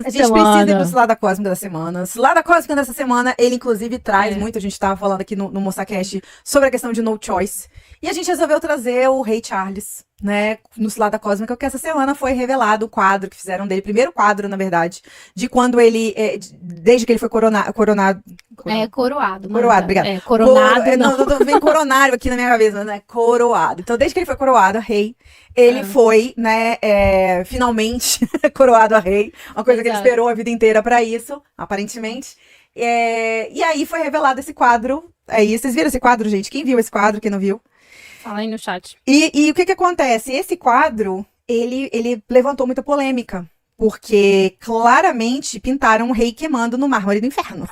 A gente precisa ir pro Cilada Cósmica da semana. Cilada Cósmica dessa semana, ele inclusive traz muito, a gente tava falando aqui no MossaCast sobre a questão de no choice. E a gente resolveu trazer o Rei Charles, né, no Cilada Cósmica, porque essa semana foi revelado o quadro que fizeram dele, primeiro quadro, na verdade, de quando ele, desde que ele foi coronado. Coroado. Coroado, obrigada. Coronado, não vem coronário aqui na minha cabeça, né? Coroado. Então, desde que ele foi coroado a rei, ele foi, né, finalmente coroado a rei. Uma coisa que ele esperou a vida inteira pra isso, aparentemente. E aí foi revelado esse quadro. Aí, vocês viram esse quadro, gente? Quem viu esse quadro, quem não viu? Fala aí no chat. E o que acontece? Esse quadro, ele levantou muita polêmica. Porque, claramente, pintaram um rei queimando no mármore do inferno.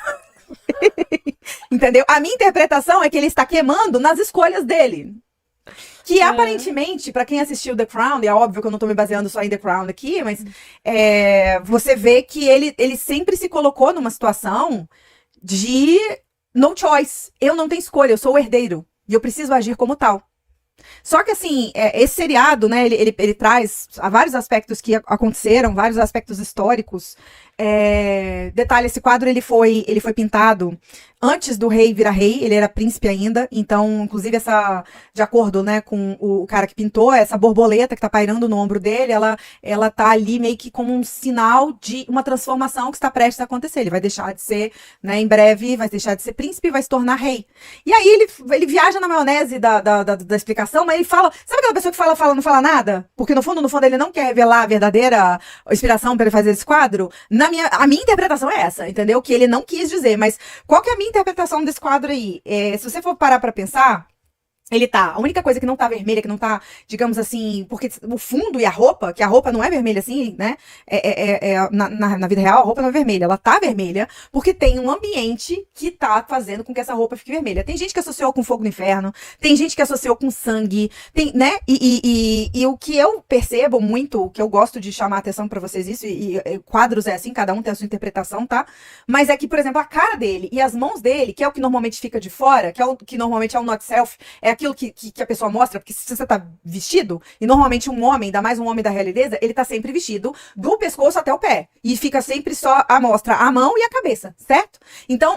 Entendeu? A minha interpretação é que ele está queimando nas escolhas dele. Que aparentemente, pra quem assistiu The Crown, e é óbvio que eu não tô me baseando só em The Crown aqui, mas você vê que ele sempre se colocou numa situação de no choice. Eu não tenho escolha, eu sou o herdeiro. E eu preciso agir como tal. Só que assim, esse seriado, né, ele traz vários aspectos que aconteceram, vários aspectos históricos. Detalhe, esse quadro ele foi pintado antes do rei virar rei, ele era príncipe ainda, então, inclusive, de acordo, né, com o cara que pintou, essa borboleta que tá pairando no ombro dele, ela tá ali meio que como um sinal de uma transformação que está prestes a acontecer. Ele vai deixar de ser, né, em breve, vai deixar de ser príncipe e vai se tornar rei. E aí ele viaja na maionese da explicação, mas ele fala, sabe aquela pessoa que fala, não fala nada? Porque no fundo ele não quer revelar a verdadeira inspiração para ele fazer esse quadro? A minha interpretação é essa, entendeu? Que ele não quis dizer, mas qual que é a minha interpretação desse quadro aí? Se você for parar pra pensar, a única coisa que não tá vermelha, que não tá, digamos assim, porque o fundo e a roupa, que a roupa não é vermelha assim, né? Na vida real, a roupa não é vermelha, ela tá vermelha porque tem um ambiente que tá fazendo com que essa roupa fique vermelha. Tem gente que associou com fogo no inferno, tem gente que associou com sangue, né? E o que eu percebo muito, o que eu gosto de chamar a atenção pra vocês, isso, e quadros é assim, cada um tem a sua interpretação, tá? Mas é que, por exemplo, a cara dele e as mãos dele, que é o que normalmente fica de fora, que é o que normalmente é o not self, aquilo que a pessoa mostra, porque se você tá vestido, e normalmente um homem, ainda mais um homem da realeza, ele tá sempre vestido do pescoço até o pé. E fica sempre só a mostra a mão e a cabeça, certo? Então,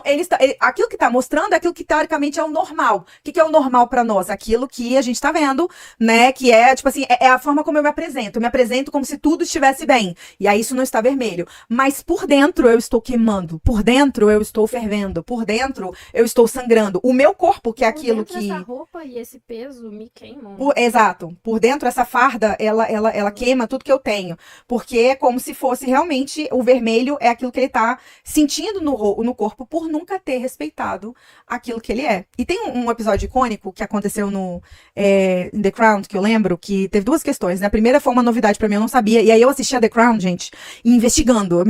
aquilo que tá mostrando é aquilo que teoricamente é o normal. O que é o normal pra nós? Aquilo que a gente tá vendo, né? Que é, tipo assim, é a forma como eu me apresento. Eu me apresento como se tudo estivesse bem. E aí isso não está vermelho. Mas por dentro eu estou queimando. Por dentro eu estou fervendo. Por dentro eu estou sangrando. O meu corpo, que é aquilo que... essa roupa e esse peso me queimam. Exato. Por dentro, essa farda, ela queima tudo que eu tenho. Porque é como se fosse realmente o vermelho é aquilo que ele tá sentindo no corpo por nunca ter respeitado aquilo que ele é. E tem um episódio icônico que aconteceu no The Crown, que eu lembro, que teve duas questões, né? A primeira foi uma novidade pra mim, eu não sabia. E aí eu assisti a The Crown, gente, investigando.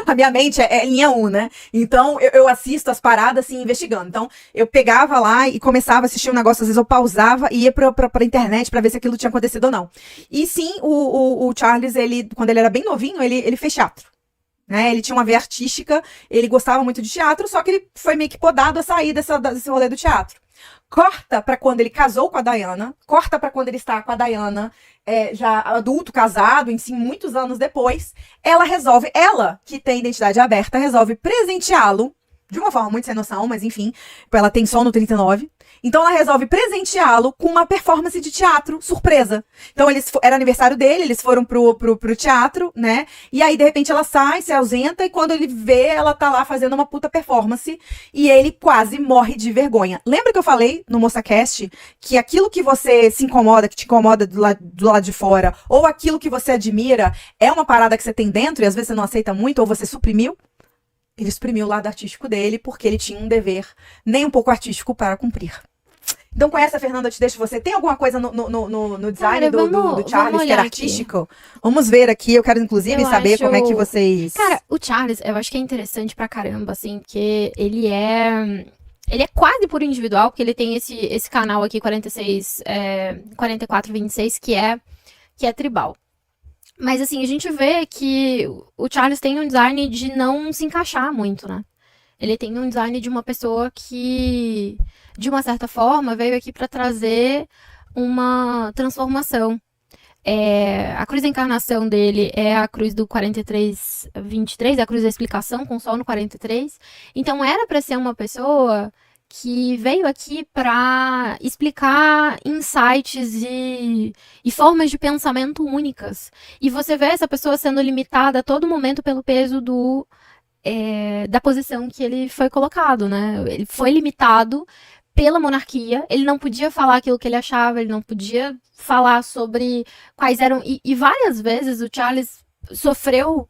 A minha mente é linha 1, né? Então, eu assisto as paradas, assim, investigando. Então, eu pegava lá e começava a assistir um negócio, às vezes eu pausava e ia pra internet pra ver se aquilo tinha acontecido ou não. E sim, o Charles, quando ele era bem novinho, ele fez teatro. Né? Ele tinha uma veia artística, ele gostava muito de teatro, só que ele foi meio que podado a sair desse rolê do teatro. Corta pra quando ele casou com a Diana, corta pra quando ele está com a Diana, já adulto, casado, enfim, muitos anos depois, ela que tem identidade aberta, resolve presenteá-lo, de uma forma muito sem noção, mas enfim, ela tem só no 39, então ela resolve presenteá-lo com uma performance de teatro surpresa. Então era aniversário dele, eles foram pro teatro, né? E aí, de repente, ela sai, se ausenta, e quando ele vê, ela tá lá fazendo uma puta performance, e ele quase morre de vergonha. Lembra que eu falei no MossaCast que aquilo que você se incomoda, que te incomoda do lado de fora, ou aquilo que você admira, é uma parada que você tem dentro, e às vezes você não aceita muito, ou você suprimiu? Ele suprimiu o lado artístico dele, porque ele tinha um dever nem um pouco artístico para cumprir. Então, com essa, Fernanda, eu te deixo você. Tem alguma coisa no design do Charles que era artístico? Aqui. Vamos ver aqui. Eu quero, inclusive, saber como é que vocês... Cara, o Charles, eu acho que é interessante pra caramba, assim, porque ele é quase por individual, porque ele tem esse canal aqui, 4426, que é tribal. Mas, assim, a gente vê que o Charles tem um design de não se encaixar muito, né? Ele tem um design de uma pessoa que, de uma certa forma, veio aqui para trazer uma transformação. A cruz da encarnação dele é a cruz do 4323, a cruz da explicação, com sol no 43. Então era para ser uma pessoa que veio aqui para explicar insights e formas de pensamento únicas. E você vê essa pessoa sendo limitada a todo momento pelo peso da posição que ele foi colocado, né? Ele foi limitado pela monarquia, ele não podia falar aquilo que ele achava, ele não podia falar sobre quais eram... E várias vezes o Charles sofreu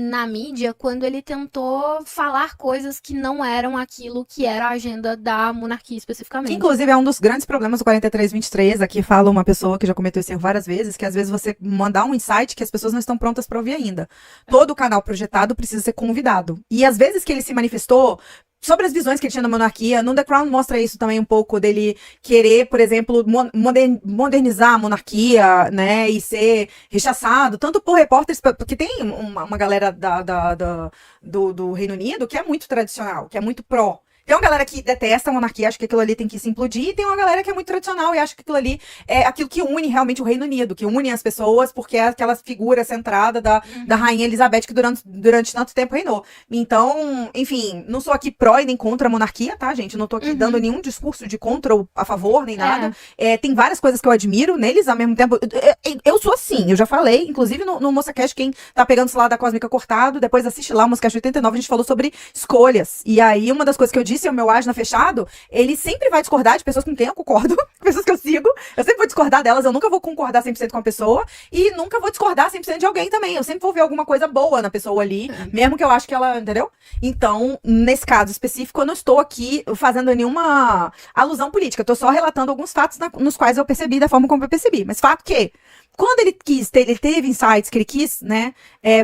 na mídia quando ele tentou falar coisas que não eram aquilo que era a agenda da monarquia especificamente. Que, inclusive, é um dos grandes problemas do 4323. Aqui fala uma pessoa que já cometeu esse erro várias vezes, que às vezes você mandar um insight que as pessoas não estão prontas para ouvir ainda. Todo canal projetado precisa ser convidado. E às vezes que ele se manifestou sobre as visões que ele tinha da monarquia, no The Crown mostra isso também um pouco, dele querer, por exemplo, modernizar a monarquia, né, e ser rechaçado, tanto por repórteres, porque tem uma galera do Reino Unido que é muito tradicional, que é muito pró. Tem uma galera que detesta a monarquia, acha que aquilo ali tem que se implodir, e tem uma galera que é muito tradicional e acha que aquilo ali é aquilo que une realmente o Reino Unido, que une as pessoas, porque é aquela figura centrada da Rainha Elizabeth que durante tanto tempo reinou. Então, enfim, não sou aqui pró e nem contra a monarquia, tá, gente? Não tô aqui dando nenhum discurso de contra ou a favor, nem nada. Tem várias coisas que eu admiro neles, ao mesmo tempo. Eu sou assim, eu já falei, inclusive no MoçaCast, quem tá pegando esse lado da Cósmica cortado, depois assiste lá o MoçaCast 89, a gente falou sobre escolhas. E aí, uma das coisas que eu disse, o meu Ajna fechado, ele sempre vai discordar de pessoas com quem eu concordo, pessoas que eu sigo, eu sempre vou discordar delas, eu nunca vou concordar 100% com a pessoa, e nunca vou discordar 100% de alguém também, eu sempre vou ver alguma coisa boa na pessoa ali, mesmo que eu acho que ela, entendeu? Então, nesse caso específico, eu não estou aqui fazendo nenhuma alusão política, eu tô só relatando alguns fatos nos quais eu percebi da forma como eu percebi, mas fato que quando ele teve insights que ele quis, né,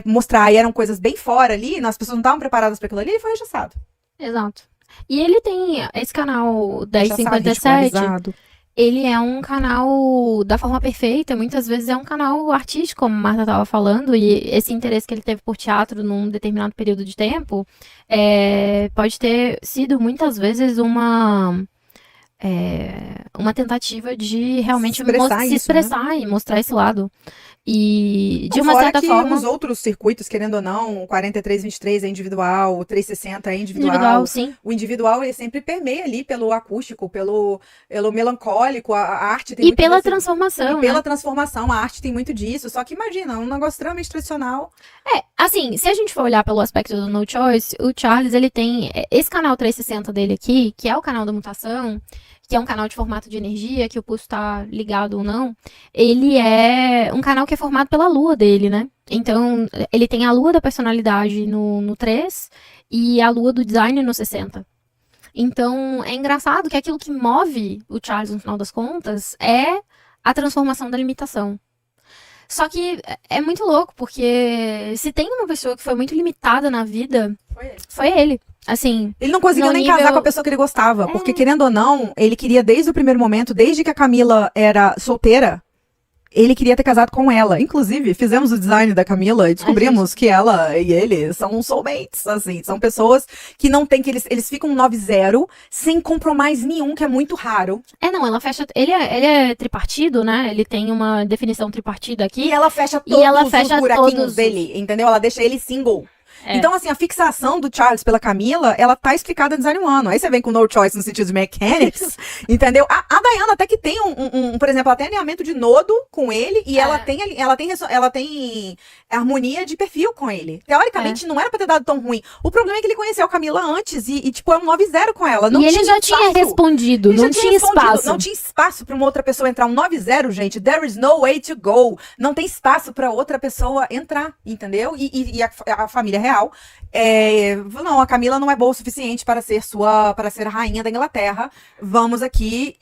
mostrar, e eram coisas bem fora ali, as pessoas não estavam preparadas para aquilo ali, ele foi rechaçado. Exato. E ele tem esse canal 1057, ele é um canal da forma perfeita, muitas vezes é um canal artístico, como a Marta estava falando, e esse interesse que ele teve por teatro num determinado período de tempo pode ter sido muitas vezes uma tentativa de realmente se expressar, né? E mostrar esse lado. E de uma certa forma, os outros circuitos, querendo ou não, o 4323 é individual, o 360 é individual, sim. O individual, ele sempre permeia ali pelo acústico, pelo melancólico, a arte tem muito pela transformação, e pela transformação, a arte tem muito disso. Só que imagina, um negócio extremamente tradicional. Assim, se a gente for olhar pelo aspecto do No Choice, o Charles, ele tem esse canal 360 dele aqui, que é o canal da mutação, que é um canal de formato de energia, que o pulso está ligado ou não, ele é um canal que é formado pela lua dele, né? Então, ele tem a lua da personalidade no 3 e a lua do design no 60. Então, é engraçado que aquilo que move o Charles, no final das contas, é a transformação da limitação. Só que é muito louco, porque se tem uma pessoa que foi muito limitada na vida, foi ele. Assim, ele não conseguiu nem casar com a pessoa que ele gostava, porque querendo ou não, ele queria desde o primeiro momento, desde que a Camila era solteira, ele queria ter casado com ela. Inclusive, fizemos o design da Camila e descobrimos que ela e ele são soulmates, assim, são pessoas que não tem, que eles ficam 9-0 sem compromisso nenhum, que é muito raro. Não, ela fecha, ele é tripartido, né? Ele tem uma definição tripartida aqui. E ela fecha todos os buraquinhos dele, entendeu? Ela deixa ele single. Então, assim, a fixação do Charles pela Camila, ela tá explicada em Design Humano. Aí você vem com No Choice no sentido de mechanics, entendeu? A Diana até que tem por exemplo, ela tem alinhamento de nodo com ele e ela tem harmonia de perfil com ele. Teoricamente, não era pra ter dado tão ruim. O problema é que ele conheceu a Camila antes e tipo, é um 9-0 com ela. Não e ele já tinha respondido, não tinha espaço. Não tinha espaço pra uma outra pessoa entrar. Um 9-0, gente, there is no way to go. Não tem espaço pra outra pessoa entrar, entendeu? E a família real. Não, a Camila não é boa o suficiente para ser a rainha da Inglaterra. Vamos aqui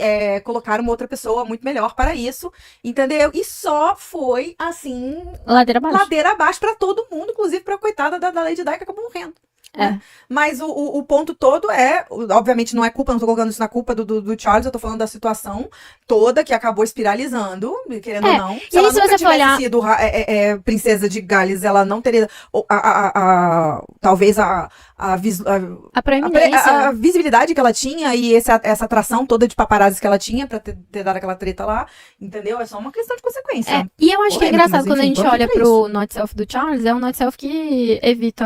colocar uma outra pessoa muito melhor para isso, entendeu? E só foi assim, ladeira abaixo para todo mundo, inclusive para a coitada da Lady Di, que acabou morrendo. Mas o ponto todo obviamente não é culpa, não tô colocando isso na culpa do Charles, eu tô falando da situação toda, que acabou espiralizando, querendo ou não. Se e ela se nunca você for tivesse olhar- sido princesa de Gales, ela não teria, talvez A proeminência. a visibilidade que ela tinha e essa atração toda de paparazzi que ela tinha pra ter dado aquela treta lá, entendeu? É só uma questão de consequência. E eu acho que é Polêmico, engraçado mas quando a enfim, gente vamos olha pra pro Not Self do Charles, é um Not Self que evita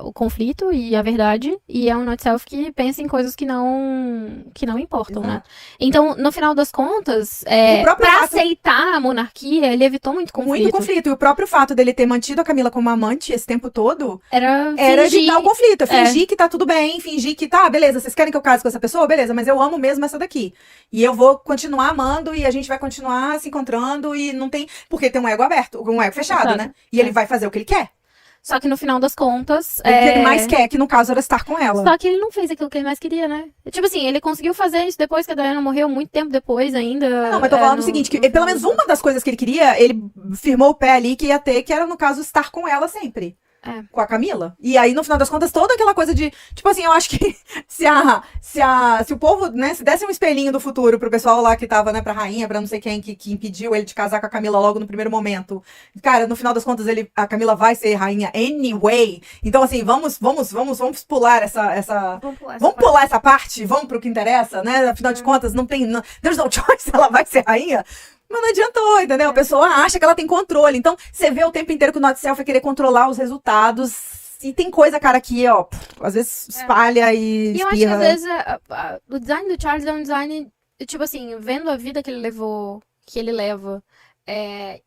o conflito e a verdade, e é um Not Self que pensa em coisas que não importam, né? Exato. Então, no final das contas, o próprio pra fato- aceitar a monarquia, ele evitou muito conflito. Muito conflito. E o próprio fato dele ter mantido a Camila como amante esse tempo todo Era era fingir. evitar o conflito. Fingir que tá tudo bem, fingir que tá, beleza, vocês querem que eu case com essa pessoa? Beleza, mas eu amo mesmo essa daqui. E eu vou continuar amando e a gente vai continuar se encontrando e não tem. Porque tem um ego aberto, um ego fechado, né? E ele vai fazer o que ele quer. Só que no final das contas. O que ele mais quer, que no caso era estar com ela. Só que ele não fez aquilo que ele mais queria, né? Tipo assim, ele conseguiu fazer isso depois que a Diana morreu, muito tempo depois ainda. Não, mas tô falando o seguinte, que pelo menos uma das coisas que ele queria, ele firmou o pé ali que ia ter, que era, no caso, estar com ela sempre. Com a Camila. E aí, no final das contas, toda aquela coisa de... Tipo assim, eu acho que se o povo, né, se desse um espelhinho do futuro pro pessoal lá que tava, né, pra rainha, pra não sei quem, que impediu ele de casar com a Camila logo no primeiro momento. Cara, no final das contas, a Camila vai ser rainha anyway. Então, assim, vamos pular Vamos pular essa parte, vamos pro que interessa, né? Afinal de contas, não tem... There's no choice, ela vai ser rainha. Mas não adiantou, entendeu? A pessoa acha que ela tem controle. Então, você vê o tempo inteiro que o Not Self é querer controlar os resultados. E tem coisa, cara, que, ó, às vezes espalha e E eu acho espirra. que, às vezes, o design do Charles é um design, tipo assim, vendo a vida que ele leva,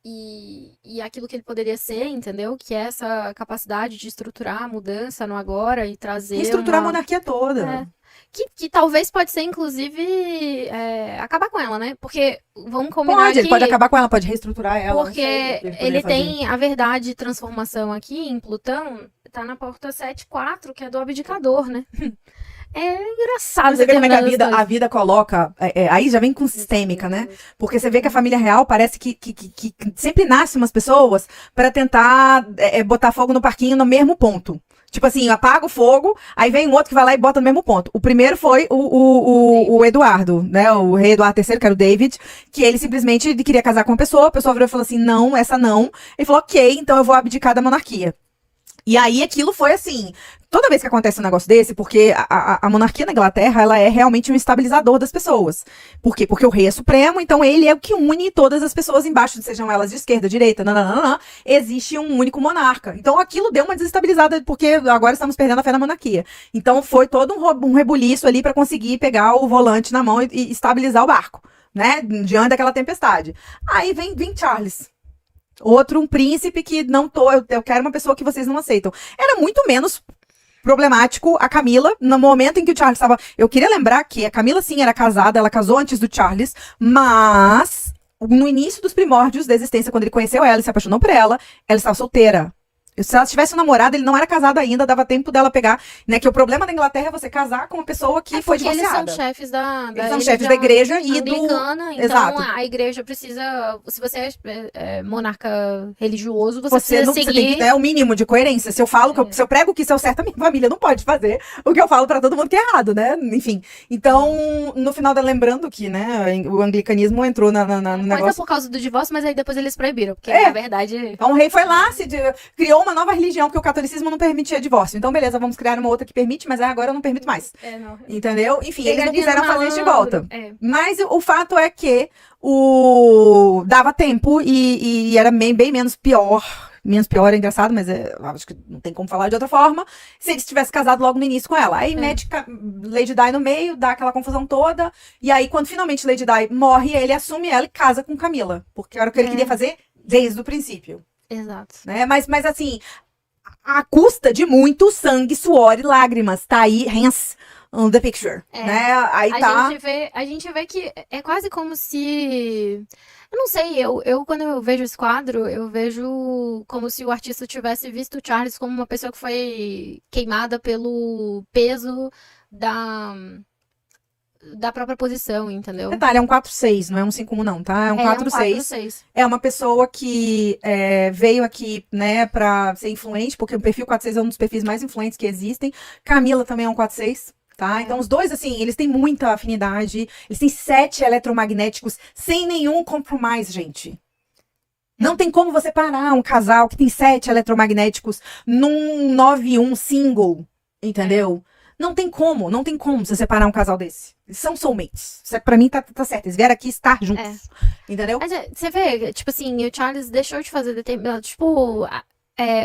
e aquilo que ele poderia ser, entendeu? Que é essa capacidade de estruturar a mudança no agora e trazer Reestruturar a monarquia toda. Que talvez pode ser, inclusive, acabar com ela, né? Porque, vamos combinar Ele que... pode acabar com ela, pode reestruturar ela. Porque não sei o que ele poderia fazer. tem a verdade de transformação aqui em Plutão, tá na porta 7-4, que é do abdicador, né? É engraçado. Você vê como é que determinadas a vida coloca. Aí já vem com sistêmica, né? Porque você vê que a família real parece que sempre nasce umas pessoas pra tentar botar fogo no parquinho no mesmo ponto. Tipo assim, apaga o fogo, aí vem um outro que vai lá e bota no mesmo ponto. O primeiro foi o Eduardo, né? O rei Eduardo III, que era o David, que ele simplesmente queria casar com uma pessoa, a pessoa virou e falou assim: não, essa não. Ele falou: ok, então eu vou abdicar da monarquia. E aí aquilo foi assim, toda vez que acontece um negócio desse, porque a monarquia na Inglaterra, ela é realmente um estabilizador das pessoas. Por quê? Porque o rei é supremo, então ele é o que une todas as pessoas embaixo, sejam elas de esquerda, direita, nananana, existe um único monarca. Então aquilo deu uma desestabilizada, porque agora estamos perdendo a fé na monarquia. Então foi todo um rebuliço ali para conseguir pegar o volante na mão e estabilizar o barco, né? Diante daquela tempestade. Aí vem Charles. Um príncipe que eu quero uma pessoa que vocês não aceitam. Era muito menos problemático a Camila, no momento em que o Charles estava... Eu queria lembrar que a Camila, sim, era casada, ela casou antes do Charles, mas no início dos primórdios da existência, quando ele conheceu ela e se apaixonou por ela, ela estava solteira. Se ela tivesse um namorado, ele não era casado ainda, dava tempo dela pegar, né? Que o problema da Inglaterra é você casar com uma pessoa que foi divorciada. Eles são chefes Eles são chefes da igreja e anglicana, então Exato. a igreja precisa, se você é monarca religioso, você Você seguir... tem que ter o mínimo de coerência. Se eu falo, se eu prego que isso é o certo, a minha família não pode fazer o que eu falo pra todo mundo que é errado, né? Enfim. Então, no final, lembrando que, né, o anglicanismo entrou no negócio. Mas é por causa do divórcio, mas aí depois eles proibiram, porque na verdade... Então o rei foi lá, criou uma nova religião, porque o catolicismo não permitia divórcio. Então, beleza, vamos criar uma outra que permite, mas agora eu não permito mais. Não. Entendeu? Enfim, eles não quiseram fazer isso de volta. Mas o fato é que dava tempo e era bem menos pior. Menos pior é engraçado, mas acho que não tem como falar de outra forma. Se ele tivesse casado logo no início com ela. Aí mete Lady Di no meio, dá aquela confusão toda. E aí, quando finalmente Lady Di morre, ele assume ela e casa com Camila. Porque era o que ele queria fazer desde o princípio. Exato. Né? Mas assim, à custa de muito sangue, suor e lágrimas. Tá aí, hence on the picture. Né? Aí a gente vê que é quase como se... Eu não sei, eu quando eu vejo esse quadro, eu vejo como se o artista tivesse visto o Charles como uma pessoa que foi queimada pelo peso da própria posição, entendeu? Detalhe, é um 4-6, não é um 5-1 não, tá? É um 4-6. É uma pessoa que veio aqui, né, pra ser influente, porque o perfil 4-6 é um dos perfis mais influentes que existem. Camila também é um 4-6. Tá? Então, os dois, assim, eles têm muita afinidade. Eles têm 7 eletromagnéticos sem nenhum compromise, gente. Não tem como você parar um casal que tem 7 eletromagnéticos num 9-1 single, entendeu? Não tem como você separar um casal desse. Eles são soulmates. Pra mim, tá certo. Eles vieram aqui estar juntos. Entendeu? Mas você vê, tipo assim, o Charles deixou de fazer determinado. Tipo,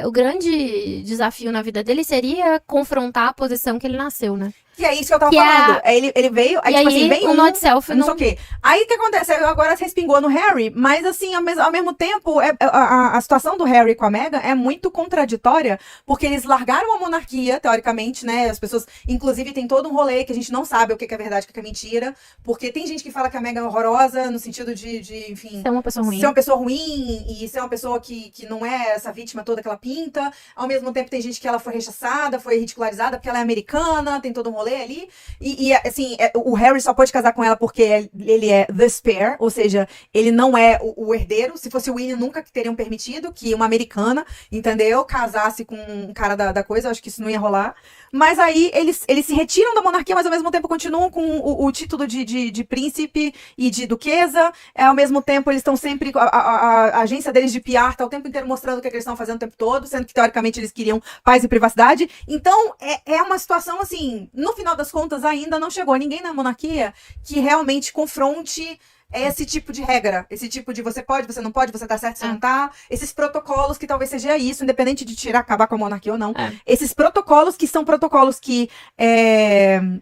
o grande desafio na vida dele seria confrontar a posição que ele nasceu, né? Que é isso que eu tava falando. Ele veio, aí, e tipo aí, assim, vem o Not Self não sei o quê. Aí o que acontece? Agora respingou no Harry, mas assim, ao mesmo tempo, a situação do Harry com a Meghan é muito contraditória, porque eles largaram a monarquia, teoricamente, né? As pessoas, inclusive, tem todo um rolê que a gente não sabe o que é verdade, o que é mentira, porque tem gente que fala que a Meghan é horrorosa, no sentido de enfim... Ser uma pessoa ruim. Ser uma pessoa ruim e ser uma pessoa que não é essa vítima toda que ela pinta. Ao mesmo tempo, tem gente que ela foi rechaçada, foi ridicularizada porque ela é americana, tem todo um rolê ali. E assim, o Harry só pode casar com ela porque ele é the spare, ou seja, ele não é o herdeiro. Se fosse o William, nunca teriam permitido que uma americana, entendeu, casasse com um cara da coisa. Eu acho que isso não ia rolar. Mas aí eles se retiram da monarquia, mas ao mesmo tempo continuam com o título de príncipe e de duquesa. Ao mesmo tempo, eles estão sempre. A agência deles de PR tá o tempo inteiro mostrando o que eles estão fazendo o tempo todo, sendo que teoricamente eles queriam paz e privacidade. Então, é uma situação assim, no final das contas, ainda não chegou ninguém na monarquia que realmente confronte esse tipo de regra, esse tipo de você pode, você não pode, você tá certo, você não tá, esses protocolos que talvez seja isso, independente de acabar com a monarquia ou não, esses protocolos que são protocolos que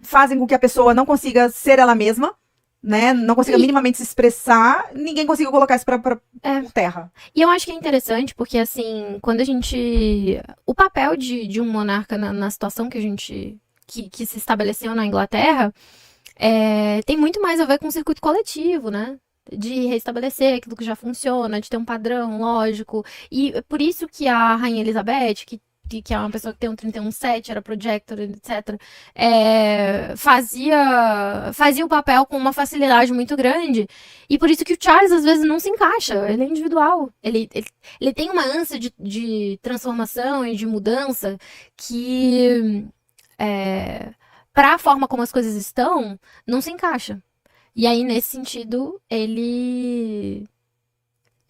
fazem com que a pessoa não consiga ser ela mesma, né, não consiga minimamente se expressar, ninguém consiga colocar isso por terra. E eu acho que é interessante, porque assim, quando a gente... O papel de um monarca na situação que a gente... Que se estabeleceu na Inglaterra, tem muito mais a ver com o circuito coletivo, né? De restabelecer aquilo que já funciona, de ter um padrão lógico. E é por isso que a Rainha Elizabeth, que é uma pessoa que tem um 31.7, era projector, etc., fazia o papel com uma facilidade muito grande. E por isso que o Charles, às vezes, não se encaixa. Ele é individual. Ele tem uma ânsia de transformação e de mudança que... para a forma como as coisas estão, não se encaixa. E aí, nesse sentido, ele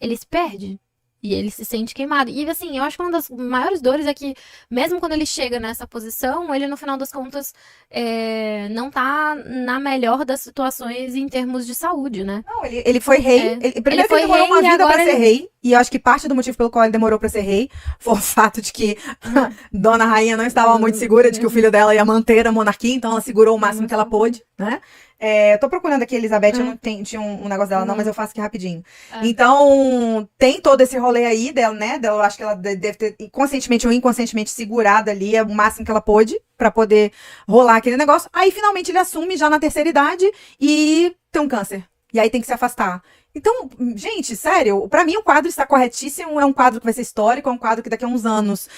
se perde. E ele se sente queimado. E assim, eu acho que uma das maiores dores é que, mesmo quando ele chega nessa posição, ele, no final das contas, não tá na melhor das situações em termos de saúde, né? Não, ele foi rei. Primeiro que ele demorou uma vida pra ser rei. E eu acho que parte do motivo pelo qual ele demorou pra ser rei foi o fato de que Dona Rainha não estava muito segura de que o filho dela ia manter a monarquia, então ela segurou o máximo que ela pôde, né? Eu tô procurando aqui a Elizabeth, eu não tinha um negócio dela não, mas eu faço aqui rapidinho. Então, tem todo esse rolê aí dela, né? Eu acho que ela deve ter, conscientemente ou inconscientemente, segurado ali o máximo que ela pôde pra poder rolar aquele negócio. Aí, finalmente, ele assume já na terceira idade e tem um câncer. E aí tem que se afastar. Então, gente, sério, pra mim o quadro está corretíssimo, é um quadro que vai ser histórico, é um quadro que daqui a uns anos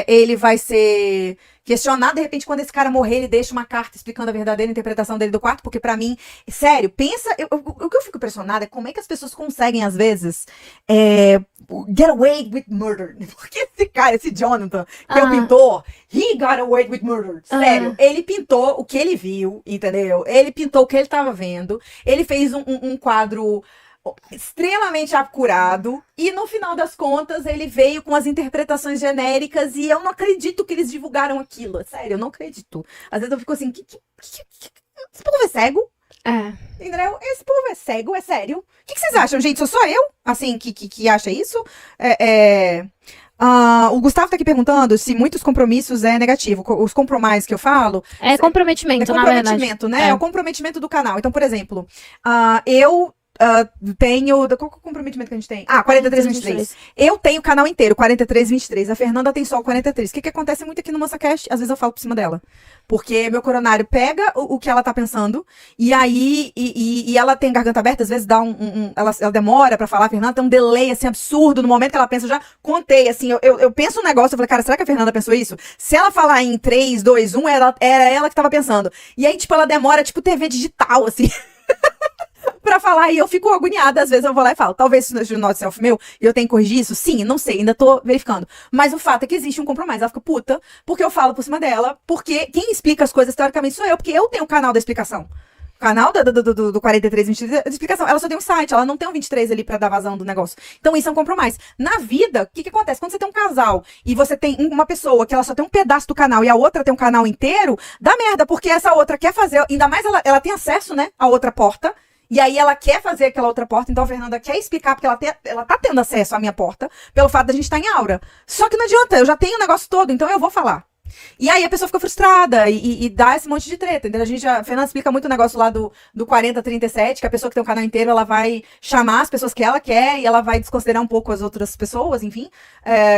ele vai ser questionado. De repente, quando esse cara morrer, ele deixa uma carta explicando a verdadeira interpretação dele do quarto, porque pra mim, sério, pensa, o que eu fico impressionada é como é que as pessoas conseguem, às vezes, get away with murder. Porque esse cara, esse Jonathan, que é o pintor, he got away with murder. Sério, ele pintou o que ele viu, entendeu? Ele pintou o que ele tava vendo, ele fez um quadro extremamente acurado, e no final das contas ele veio com as interpretações genéricas, e eu não acredito que eles divulgaram aquilo, sério, eu não acredito. Às vezes eu fico assim, esse povo é cego? Entendeu? Esse povo é cego, é sério? O que vocês acham, gente? Sou só eu, assim, que acha isso? O Gustavo tá aqui perguntando se muitos compromissos é negativo. Os compromissos que eu falo... É comprometimento, na verdade. É comprometimento, né? É o comprometimento do canal. Então, por exemplo, eu... tenho... Qual que é o comprometimento que a gente tem? 4323. Eu tenho o canal inteiro, 4323. A Fernanda tem só o 43. O que acontece muito aqui no MansaCast? Às vezes eu falo por cima dela. Porque meu coronário pega o que ela tá pensando, e aí e ela tem garganta aberta, às vezes dá ela demora pra falar. A Fernanda tem um delay, assim, absurdo. No momento que ela pensa, eu já contei, assim, eu penso um negócio, eu falei, cara, será que a Fernanda pensou isso? Se ela falar em 3, 2, 1, era ela que tava pensando. E aí, tipo, ela demora, tipo, TV digital, assim... pra falar e eu fico agoniada. Às vezes eu vou lá e falo, talvez seja o not self meu e eu tenho que corrigir isso. Sim, não sei, ainda tô verificando. Mas o fato é que existe um compromisso. Ela fica puta porque eu falo por cima dela, porque quem explica as coisas teoricamente sou eu, porque eu tenho o canal da explicação. O canal do 43, 23 de explicação. Ela só tem um site, ela não tem um 23 ali pra dar vazão do negócio. Então isso é um compromisso. Na vida, o que acontece? Quando você tem um casal e você tem uma pessoa que ela só tem um pedaço do canal e a outra tem um canal inteiro, dá merda, porque essa outra quer fazer, ainda mais ela tem acesso, né, a outra porta. E aí ela quer fazer aquela outra porta, então a Fernanda quer explicar, porque ela tá tendo acesso à minha porta, pelo fato da gente estar em aura. Só que não adianta, eu já tenho o negócio todo, então eu vou falar. E aí a pessoa fica frustrada e dá esse monte de treta, entendeu? A Fernanda explica muito o negócio lá do 40-37, que a pessoa que tem um canal inteiro, ela vai chamar as pessoas que ela quer e ela vai desconsiderar um pouco as outras pessoas, enfim,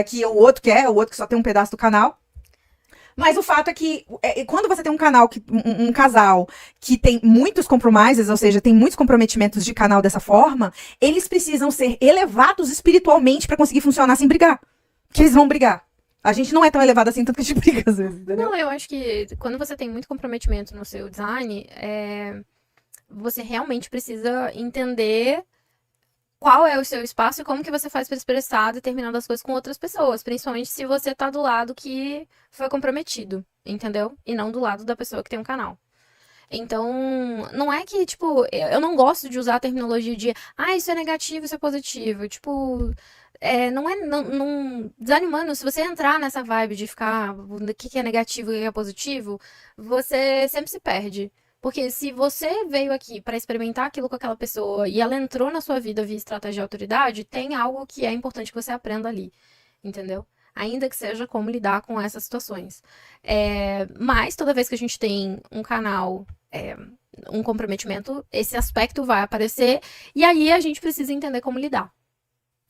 que o outro quer, o outro que só tem um pedaço do canal. Mas o fato é que quando você tem um canal, um casal que tem muitos compromissos, ou seja, tem muitos comprometimentos de canal dessa forma, eles precisam ser elevados espiritualmente pra conseguir funcionar sem brigar. Porque eles vão brigar. A gente não é tão elevado assim, tanto que a gente briga às vezes, entendeu? Não, eu acho que quando você tem muito comprometimento no seu design, você realmente precisa entender qual é o seu espaço e como que você faz para expressar determinadas coisas com outras pessoas, principalmente se você tá do lado que foi comprometido, entendeu? E não do lado da pessoa que tem um canal. Então, não é que, tipo, eu não gosto de usar a terminologia de, isso é negativo, isso é positivo. Tipo, não desanimando, se você entrar nessa vibe de ficar, o que é negativo e o que é positivo, você sempre se perde. Porque se você veio aqui para experimentar aquilo com aquela pessoa e ela entrou na sua vida via estratégia de autoridade, tem algo que é importante que você aprenda ali, entendeu? Ainda que seja como lidar com essas situações. Mas toda vez que a gente tem um canal, um comprometimento, esse aspecto vai aparecer e aí a gente precisa entender como lidar.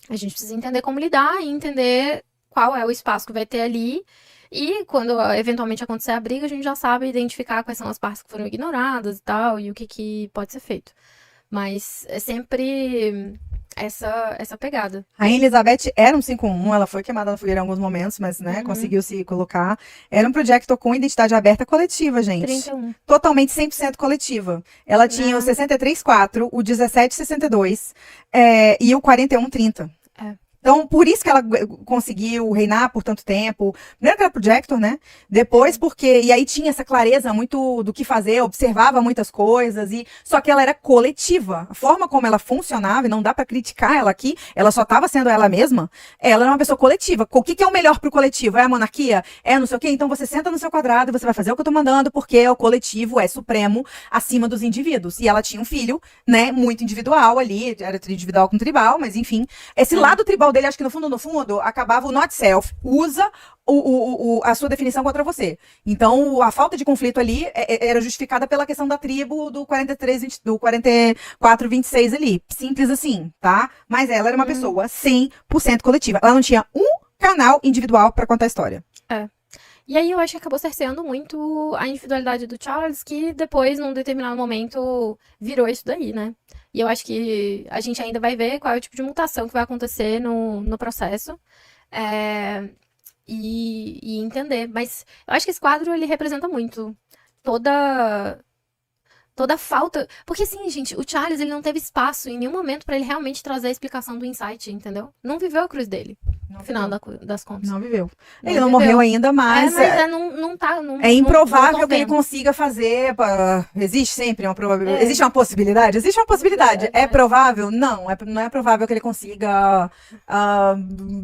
A gente precisa entender como lidar e entender qual é o espaço que vai ter ali. E quando eventualmente acontecer a briga, a gente já sabe identificar quais são as partes que foram ignoradas e tal, e o que pode ser feito. Mas é sempre essa pegada. Rainha Elizabeth era um 5-1, ela foi queimada na fogueira em alguns momentos, mas, né, conseguiu se colocar. Era um projeto com identidade aberta coletiva, gente. 31. Totalmente 100% coletiva. Ela tinha o 63-4, o 17-62 e o 41-30. Então, por isso que ela conseguiu reinar por tanto tempo. Primeiro que era projector, né? Depois porque... E aí tinha essa clareza muito do que fazer, observava muitas coisas. Só que ela era coletiva. A forma como ela funcionava, e não dá pra criticar ela aqui, ela só estava sendo ela mesma, ela era uma pessoa coletiva. O que é o melhor pro coletivo? É a monarquia? É não sei o quê? Então você senta no seu quadrado e você vai fazer o que eu tô mandando, porque o coletivo é supremo acima dos indivíduos. E ela tinha um filho, né? Muito individual ali, era individual com tribal, mas enfim. Esse lado tribal dele, acho que no fundo, acabava o not self. Usa a sua definição contra você. Então, a falta de conflito ali era justificada pela questão da tribo do 44-26 ali. Simples assim, tá? Mas ela era uma pessoa 100% coletiva. Ela não tinha um canal individual pra contar a história. E aí eu acho que acabou cerceando muito a individualidade do Charles, que depois, num determinado momento, virou isso daí, né? E eu acho que a gente ainda vai ver qual é o tipo de mutação que vai acontecer no processo. E entender. Mas eu acho que esse quadro, ele representa muito toda falta... Porque assim, gente, o Charles, ele não teve espaço em nenhum momento pra ele realmente trazer a explicação do insight, entendeu? Não viveu a cruz dele. No final das contas. Não viveu. Ele não morreu ainda, mas... não tá... é improvável que ele consiga fazer... Existe sempre uma probabilidade. Existe uma possibilidade? Existe uma possibilidade. É provável? Não. Não é provável que ele consiga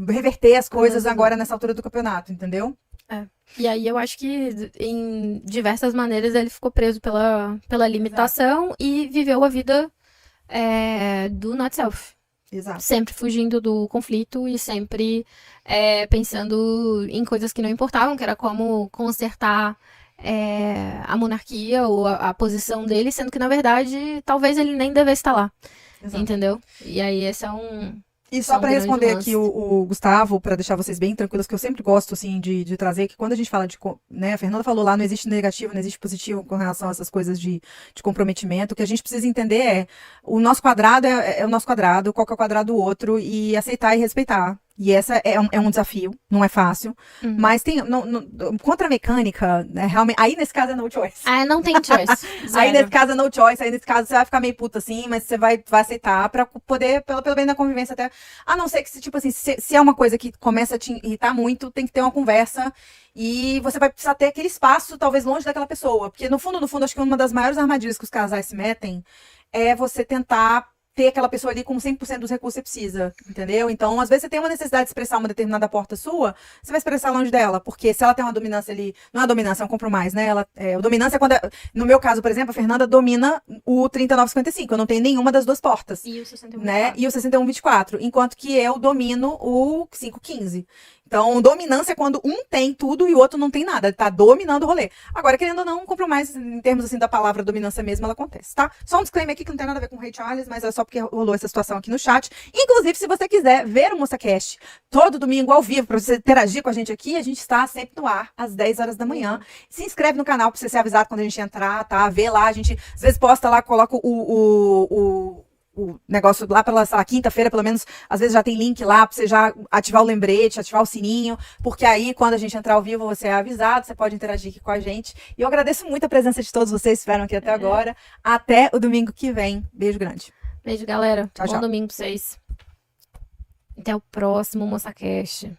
reverter as coisas agora nessa altura do campeonato, entendeu? E aí eu acho que em diversas maneiras ele ficou preso pela limitação e viveu a vida do not self. Exato. Sempre fugindo do conflito e sempre pensando em coisas que não importavam, que era como consertar a monarquia ou a posição dele, sendo que, na verdade, talvez ele nem devesse estar lá. Exato. Entendeu? E aí esse é um... E só para responder aqui o Gustavo, para deixar vocês bem tranquilos, que eu sempre gosto, assim, de trazer, que quando a gente fala de, né, a Fernanda falou lá, não existe negativo, não existe positivo com relação a essas coisas de comprometimento, o que a gente precisa entender o nosso quadrado é o nosso quadrado, qual que é o quadrado do outro, e aceitar e respeitar. E essa é um desafio, não é fácil. Uhum. Mas tem. Contra a mecânica, né, realmente. Aí nesse caso é no choice. Não tem choice. Aí Zero. nesse caso é no choice, aí nesse caso você vai ficar meio puta assim, mas você vai aceitar pra poder, pelo bem da convivência até. A não ser que, tipo assim, se é uma coisa que começa a te irritar muito, tem que ter uma conversa e você vai precisar ter aquele espaço, talvez longe daquela pessoa. Porque no fundo, acho que uma das maiores armadilhas que os casais se metem é você tentar ter aquela pessoa ali com 100% dos recursos que você precisa, entendeu? Então, às vezes você tem uma necessidade de expressar uma determinada porta sua, você vai expressar longe dela, porque se ela tem uma dominância ali, não é uma dominância, é um compromisso, né? A dominância é quando, no meu caso, por exemplo, a Fernanda domina o 3955, eu não tenho nenhuma das duas portas, E o 61. né? E o 6124, enquanto que eu domino o 515. Então, dominância é quando um tem tudo e o outro não tem nada. Ele tá dominando o rolê. Agora, querendo ou não, um compromisso em termos assim da palavra dominância mesmo, ela acontece, tá? Só um disclaimer aqui que não tem nada a ver com o Ray Charles, mas é só porque rolou essa situação aqui no chat. Inclusive, se você quiser ver o MoçaCast todo domingo ao vivo, pra você interagir com a gente aqui, a gente está sempre no ar, às 10 horas da manhã. Se inscreve no canal pra você ser avisado quando a gente entrar, tá? Vê lá, a gente às vezes posta lá, coloca o negócio lá pela, sei lá, quinta-feira, pelo menos, às vezes já tem link lá pra você já ativar o lembrete, ativar o sininho, porque aí, quando a gente entrar ao vivo, você é avisado, você pode interagir aqui com a gente. E eu agradeço muito a presença de todos vocês que estiveram aqui até agora. Até o domingo que vem. Beijo grande. Beijo, galera. Tchau, Bom tchau. domingo pra vocês. Até o próximo MoçaCast.